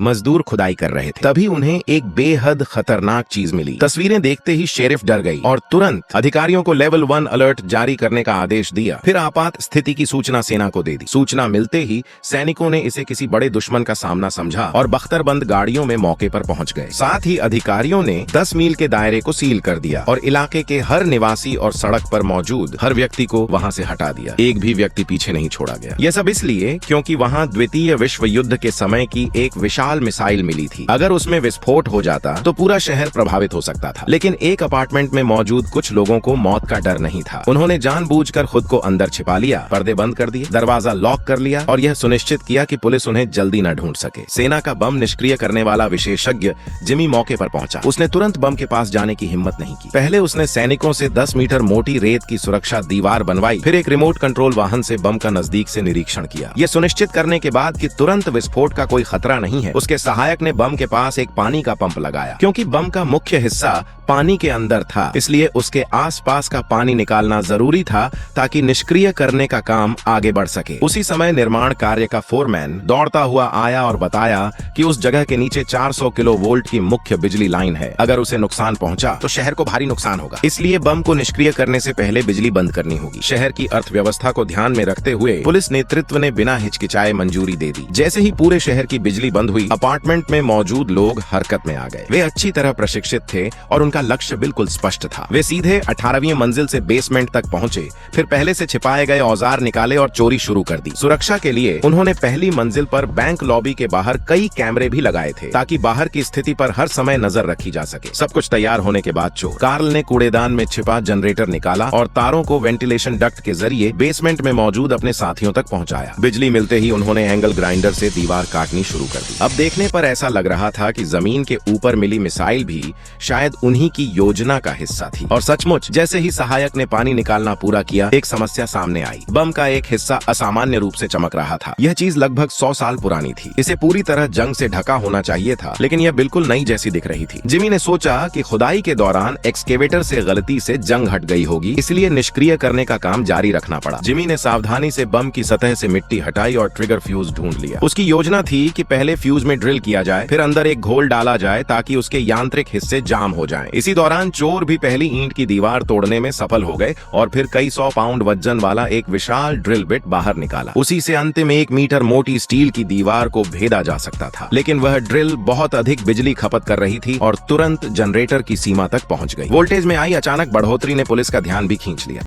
मजदूर खुदाई कर रहे थे। तभी उन्हें एक बेहद खतरनाक चीज मिली। तस्वीरें देखते ही शेरिफ डर गई और तुरंत अधिकारियों को लेवल 1 अलर्ट जारी करने का आदेश दिया। फिर आपात स्थिति की सूचना सेना को दे दी। सूचना मिलते ही सैनिकों ने इसे किसी बड़े दुश्मन का सामना समझा और बख्तरबंद गाड़ियों में मौके पर पहुंच गए। साथ ही अधिकारियों ने 10 मील के दायरे को सील कर दिया और इलाके के हर निवासी और सड़क पर मौजूद हर व्यक्ति को वहां से हटा दिया। एक भी व्यक्ति पीछे नहीं छोड़ा गया। यह सब इसलिए क्योंकि वहां द्वितीय विश्व युद्ध के समय की एक विशाल मिसाइल मिली थी। अगर उसमें विस्फोट हो जाता तो पूरा शहर प्रभावित हो सकता था। लेकिन एक अपार्टमेंट में मौजूद कुछ लोगों को मौत का डर नहीं था। उन्होंने जानबूझकर खुद को अंदर छिपा लिया, पर्दे बंद कर दिए, दरवाजा लॉक कर लिया और यह सुनिश्चित किया कि पुलिस उन्हें जल्दी न ढूंढ सके। सेना का बम निष्क्रिय करने वाला विशेषज्ञ जिमी मौके पर पहुंचा। उसने तुरंत बम के पास जाने की हिम्मत नहीं की। पहले उसने सैनिकों से 10 मीटर मोटी रेत की सुरक्षा दीवार बनवाई, फिर एक रिमोट कंट्रोल वाहन से बम का नजदीक से निरीक्षण किया। यह सुनिश्चित करने के बाद कि तुरंत विस्फोट का कोई खतरा नहीं है, उसके सहायक ने बम के पास एक पानी का पंप लगाया। क्योंकि बम का मुख्य हिस्सा पानी के अंदर था, इसलिए उसके आसपास का पानी निकालना जरूरी था ताकि निष्क्रिय करने का काम आगे बढ़ सके। उसी समय निर्माण कार्य का फोरमैन दौड़ता हुआ आया और बताया कि उस जगह के नीचे 400 किलोवोल्ट की मुख्य बिजली लाइन है। अगर उसे नुकसान पहुंचा तो शहर को भारी नुकसान होगा, इसलिए बम को निष्क्रिय करने से पहले बिजली बंद करनी होगी। शहर की अर्थव्यवस्था को ध्यान में रखते हुए पुलिस नेतृत्व ने बिना हिचकिचाए मंजूरी दे दी। जैसे ही पूरे शहर की बिजली बंद हुई, अपार्टमेंट में मौजूद लोग हरकत में आ गए। वे अच्छी तरह प्रशिक्षित थे और उनका लक्ष्य बिल्कुल स्पष्ट था। वे सीधे 18वीं मंजिल से बेसमेंट तक पहुंचे, फिर पहले से छिपाए गए औजार निकाले और चोरी शुरू कर दी। सुरक्षा के लिए उन्होंने पहली मंजिल पर बैंक लॉबी के बाहर कई कैमरे भी लगाए थे ताकि बाहर की स्थिति पर हर समय नजर रखी जा सके। सब कुछ तैयार होने के बाद चोर कार्ल ने कूड़ेदान में छिपा जनरेटर निकाला और तारों को वेंटिलेशन डक्ट के जरिए बेसमेंट में मौजूद अपने साथियों तक पहुंचाया। बिजली मिलते ही उन्होंने एंगल ग्राइंडर से दीवार काटनी शुरू कर दी। अब देखने पर ऐसा लग रहा था कि जमीन के ऊपर मिली मिसाइल भी शायद उन्हीं की योजना का हिस्सा थी। और सचमुच जैसे ही सहायक ने पानी निकालना पूरा किया, एक समस्या सामने आई। बम का एक हिस्सा असामान्य रूप से चमक रहा था। यह चीज लगभग 100 साल पुरानी थी। इसे पूरी तरह जंग से ढका होना चाहिए था, लेकिन यह बिल्कुल नई जैसी दिख रही थी। जिमी ने सोचा कि खुदाई के दौरान एक्सकेवेटर से गलती से जंग हट गई होगी, इसलिए निष्क्रिय करने का काम जारी रखना पड़ा। जिमी ने सावधानी से बम की सतह से मिट्टी हटाई और ट्रिगर फ्यूज ढूंढ लिया। उसकी योजना थी कि पहले फ्यूज में ड्रिल किया जाए, फिर अंदर एक घोल डाला जाए ताकि उसके यांत्रिक हिस्से जाम हो जाएं। इसी दौरान चोर भी पहली ईंट की दीवार तोड़ने में सफल हो गए और फिर कई 100 पाउंड वजन वाला एक विशाल ड्रिल बिट बाहर निकाला। उसी से अंतिम 1 मीटर मोटी स्टील की दीवार को भेदा जा सकता था, लेकिन वह ड्रिल बहुत अधिक बिजली खपत कर रही थी और तुरंत जनरेटर की सीमा तक पहुंच गई। वोल्टेज में आई अचानक बढ़ोतरी ने पुलिस का ध्यान भी खींच लिया।